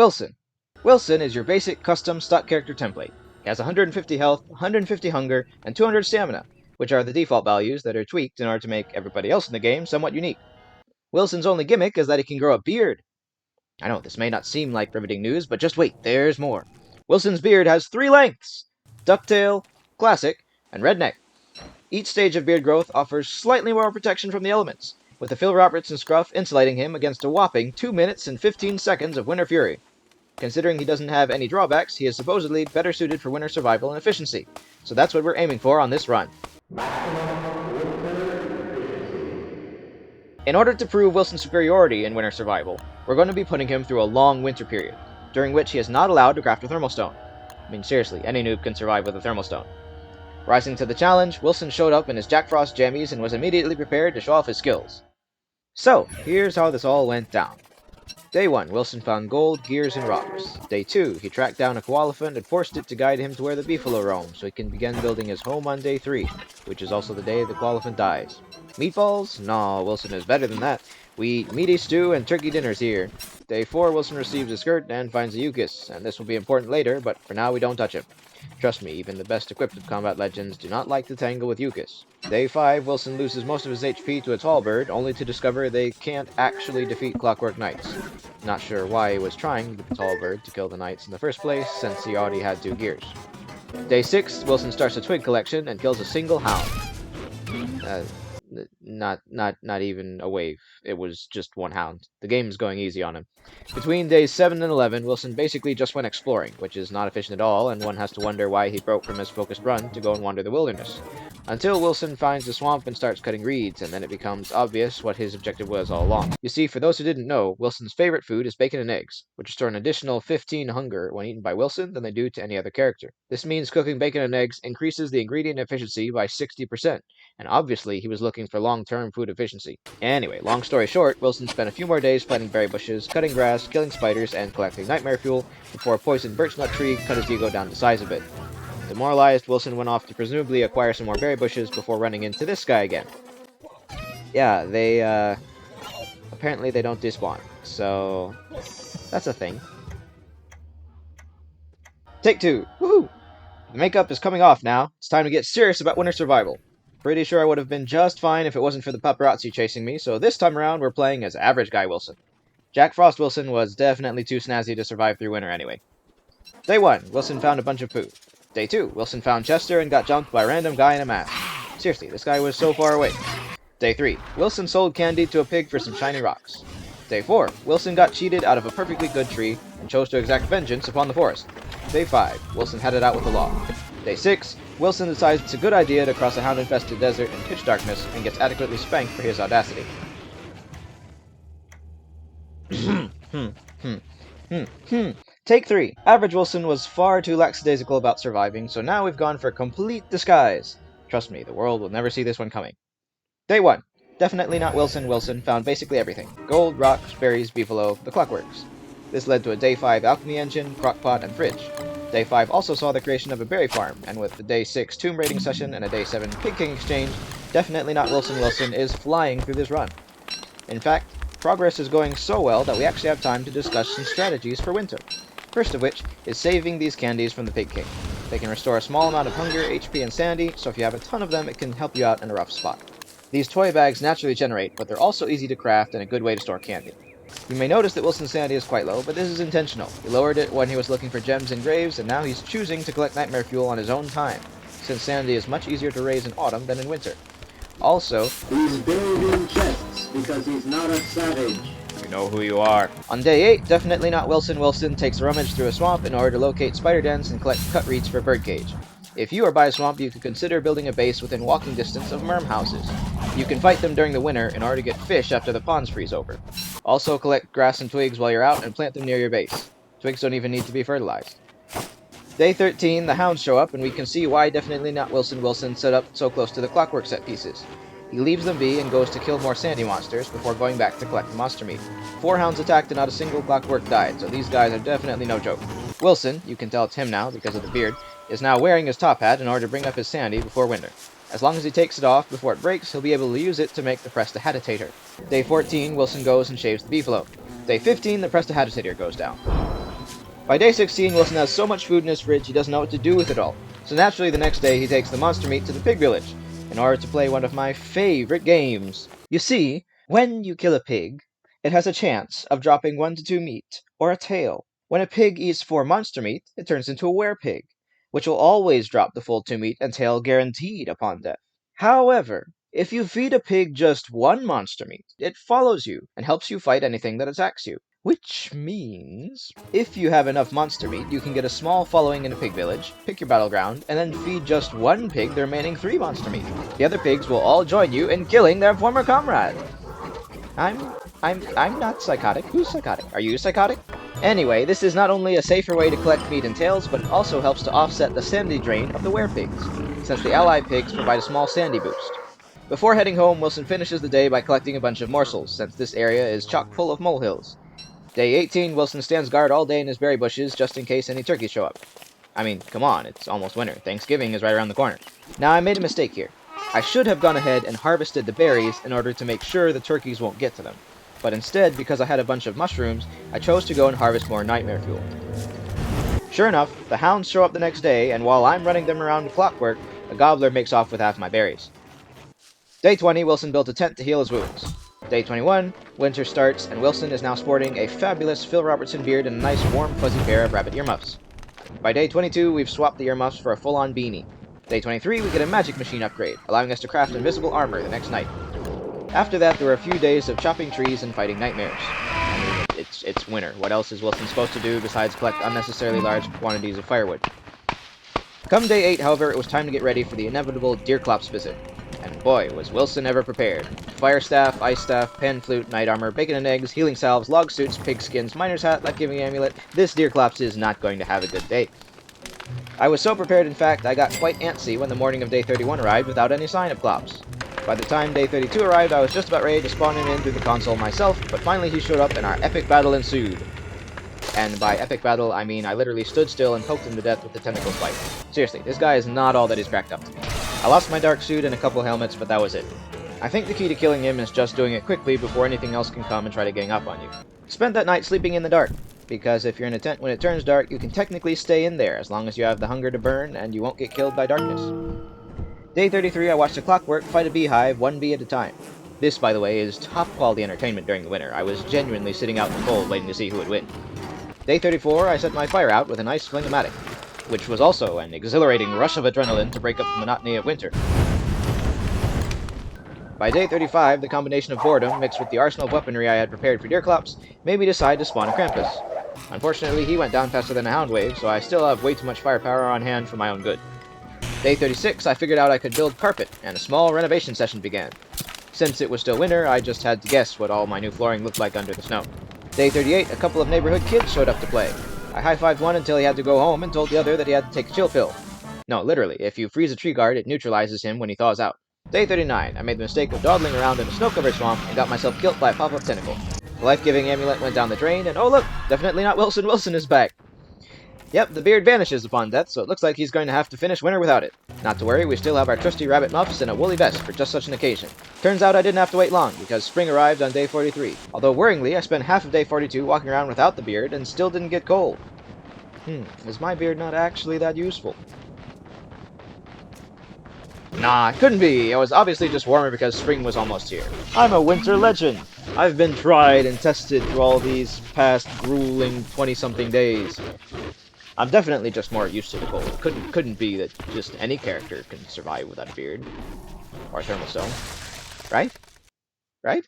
Wilson. Wilson is your basic custom stock character template. He has 150 health, 150 hunger, and 200 stamina, which are the default values that are tweaked in order to make everybody else in the game somewhat unique. Wilson's only gimmick is that he can grow a beard. I know this may not seem like riveting news, but just wait, there's more. Wilson's beard has 3 lengths: Ducktail, Classic, and Redneck. Each stage of beard growth offers slightly more protection from the elements, with the Phil Robertson scruff insulating him against a whopping 2 minutes and 15 seconds of Winter Fury. Considering he doesn't have any drawbacks, he is supposedly better suited for winter survival and efficiency, so that's what we're aiming for on this run. In order to prove Wilson's superiority in winter survival, we're going to be putting him through a long winter period, during which he is not allowed to craft a thermal stone. I mean, seriously, any noob can survive with a thermal stone. Rising to the challenge, Wilson showed up in his Jack Frost jammies and was immediately prepared to show off his skills. So, here's how this all went down. Day 1, Wilson found gold, gears, and rocks. Day 2, he tracked down a koalefant and forced it to guide him to where the beefalo roam, so he can begin building his home on Day 3, which is also the day the koalefant dies. Meatballs? No, Wilson is better than that. We eat meaty stew and turkey dinners here. Day 4, Wilson receives a skirt and finds a Yukis, and this will be important later, but for now we don't touch him. Trust me, even the best equipped of combat legends do not like to tangle with Yukis. Day 5, Wilson loses most of his HP to a tall bird, only to discover they can't actually defeat Clockwork Knights. Not sure why he was trying with the tall bird to kill the Knights in the first place, since he already had 2 gears. Day 6, Wilson starts a twig collection and kills a single hound. Not even a wave. It was just 1 hound. The game's going easy on him. Between days 7 and 11, Wilson basically just went exploring, which is not efficient at all, and one has to wonder why he broke from his focused run to go and wander the wilderness. Until Wilson finds a swamp and starts cutting reeds, and then it becomes obvious what his objective was all along. You see, for those who didn't know, Wilson's favorite food is bacon and eggs, which restore an additional 15 hunger when eaten by Wilson than they do to any other character. This means cooking bacon and eggs increases the ingredient efficiency by 60%, and obviously he was looking for long-term food efficiency. Anyway, long story short, Wilson spent a few more days planting berry bushes, cutting grass, killing spiders, and collecting nightmare fuel before a poisoned birch nut tree cut his ego down to size a bit. Demoralized, Wilson went off to presumably acquire some more berry bushes before running into this guy again. Yeah, they, apparently they don't despawn, so that's a thing. Take 2! Woohoo! The makeup is coming off now. It's time to get serious about winter survival. Pretty sure I would have been just fine if it wasn't for the paparazzi chasing me, so this time around we're playing as Average Guy Wilson. Jack Frost Wilson was definitely too snazzy to survive through winter anyway. Day 1, Wilson found a bunch of food. Day 2, Wilson found Chester and got jumped by a random guy in a mask. Seriously, this guy was so far away. Day 3, Wilson sold candy to a pig for some shiny rocks. Day 4, Wilson got cheated out of a perfectly good tree and chose to exact vengeance upon the forest. Day 5, Wilson had it out with the law. Day 6, Wilson decides it's a good idea to cross a hound-infested desert in pitch darkness and gets adequately spanked for his audacity. Take 3. Average Wilson was far too lackadaisical about surviving, so now we've gone for complete disguise. Trust me, the world will never see this one coming. Day 1. Definitely not Wilson. Wilson found basically everything. Gold, rocks, berries, beefalo, the clockworks. This led to a Day 5 alchemy engine, crockpot, and fridge. Day 5 also saw the creation of a berry farm, and with the Day 6 tomb raiding session and a Day 7 Pig King exchange, definitely not Wilson. Wilson is flying through this run. In fact, progress is going so well that we actually have time to discuss some strategies for winter. First of which is saving these candies from the Pig King. They can restore a small amount of hunger, HP, and sanity, so if you have a ton of them, it can help you out in a rough spot. These toy bags naturally generate, but they're also easy to craft and a good way to store candy. You may notice that Wilson's sanity is quite low, but this is intentional. He lowered it when he was looking for gems and graves, and now he's choosing to collect nightmare fuel on his own time, since sanity is much easier to raise in autumn than in winter. Also, he's building chests because he's not a savage. You know who you are. On Day 8, definitely not Wilson. Wilson takes a rummage through a swamp in order to locate spider dens and collect cut reeds for a birdcage. If you are by a swamp, you could consider building a base within walking distance of merm houses. You can fight them during the winter in order to get fish after the ponds freeze over. Also collect grass and twigs while you're out and plant them near your base. Twigs don't even need to be fertilized. Day 13, the hounds show up, and we can see why definitely not Wilson. Wilson set up so close to the clockwork set pieces. He leaves them be and goes to kill more sandy monsters before going back to collect the monster meat. 4 hounds attacked and not a single clockwork died, so these guys are definitely no joke. Wilson, you can tell it's him now because of the beard, is now wearing his top hat in order to bring up his sanity before winter. As long as he takes it off before it breaks, he'll be able to use it to make the Prestihatitator. Day 14, Wilson goes and shaves the beefalo. Day 15, the Prestihatitator goes down. By day 16, Wilson has so much food in his fridge he doesn't know what to do with it all. So naturally, the next day he takes the monster meat to the pig village in order to play one of my favorite games. You see, when you kill a pig, it has a chance of dropping 1 to 2 meat, or a tail. When a pig eats 4 monster meat, it turns into a werepig, which will always drop the full 2 meat and tail guaranteed upon death. However, if you feed a pig just 1 monster meat, it follows you and helps you fight anything that attacks you. Which means, if you have enough monster meat, you can get a small following in a pig village, pick your battleground, and then feed just 1 pig the remaining 3 monster meat. The other pigs will all join you in killing their former comrade. I'm not psychotic. Who's psychotic? Are you psychotic? Anyway, this is not only a safer way to collect meat and tails, but it also helps to offset the sandy drain of the werepigs, since the ally pigs provide a small sandy boost. Before heading home, Wilson finishes the day by collecting a bunch of morsels, since this area is chock full of molehills. Day 18, Wilson stands guard all day in his berry bushes just in case any turkeys show up. I mean, come on, it's almost winter. Thanksgiving is right around the corner. Now, I made a mistake here. I should have gone ahead and harvested the berries in order to make sure the turkeys won't get to them. But instead, because I had a bunch of mushrooms, I chose to go and harvest more nightmare fuel. Sure enough, the hounds show up the next day, and while I'm running them around the clockwork, a gobbler makes off with half my berries. Day 20, Wilson built a tent to heal his wounds. Day 21, winter starts, and Wilson is now sporting a fabulous Phil Robertson beard and a nice warm fuzzy pair of rabbit earmuffs. By day 22, we've swapped the earmuffs for a full-on beanie. Day 23, we get a magic machine upgrade, allowing us to craft invisible armor the next night. After that, there were a few days of chopping trees and fighting nightmares. I mean, it's winter. What else is Wilson supposed to do besides collect unnecessarily large quantities of firewood? Come day 8, however, it was time to get ready for the inevitable Deerclops visit. And boy, was Wilson ever prepared. Fire staff, ice staff, pan flute, night armor, bacon and eggs, healing salves, log suits, pig skins, miner's hat, life-giving amulet. This Deerclops is not going to have a good day. I was so prepared, in fact, I got quite antsy when the morning of day 31 arrived without any sign of Clops. By the time day 32 arrived, I was just about ready to spawn him in through the console myself, but finally he showed up and our epic battle ensued. And by epic battle, I mean I literally stood still and poked him to death with the tentacle spike. Seriously, this guy is not all that he's cracked up to be. I lost my dark suit and a couple helmets, but that was it. I think the key to killing him is just doing it quickly before anything else can come and try to gang up on you. Spent that night sleeping in the dark, because if you're in a tent when it turns dark, you can technically stay in there as long as you have the hunger to burn and you won't get killed by darkness. Day 33, I watched the clockwork fight a beehive, 1 bee at a time. This, by the way, is top-quality entertainment during the winter. I was genuinely sitting out in the cold waiting to see who would win. Day 34, I set my fire out with a nice fling-o-matic, which was also an exhilarating rush of adrenaline to break up the monotony of winter. By day 35, the combination of boredom mixed with the arsenal of weaponry I had prepared for Deerclops made me decide to spawn a Krampus. Unfortunately, he went down faster than a hound wave, so I still have way too much firepower on hand for my own good. Day 36, I figured out I could build carpet, and a small renovation session began. Since it was still winter, I just had to guess what all my new flooring looked like under the snow. Day 38, a couple of neighborhood kids showed up to play. I high-fived one until he had to go home and told the other that he had to take a chill pill. No, literally, if you freeze a tree guard, it neutralizes him when he thaws out. Day 39, I made the mistake of dawdling around in a snow-covered swamp and got myself killed by a pop-up tentacle. The life-giving amulet went down the drain, and oh look, definitely not Wilson. Wilson is back. Yep, the beard vanishes upon death, so it looks like he's going to have to finish winter without it. Not to worry, we still have our trusty rabbit muffs and a woolly vest for just such an occasion. Turns out I didn't have to wait long, because spring arrived on day 43. Although worryingly, I spent half of day 42 walking around without the beard and still didn't get cold. Is my beard not actually that useful? Nah, it couldn't be. It was obviously just warmer because spring was almost here. I'm a winter legend. I've been tried and tested through all these past grueling 20-something days. I'm definitely just more used to the cold. Couldn't be that just any character can survive without a beard. Or a thermal stone. Right? Right?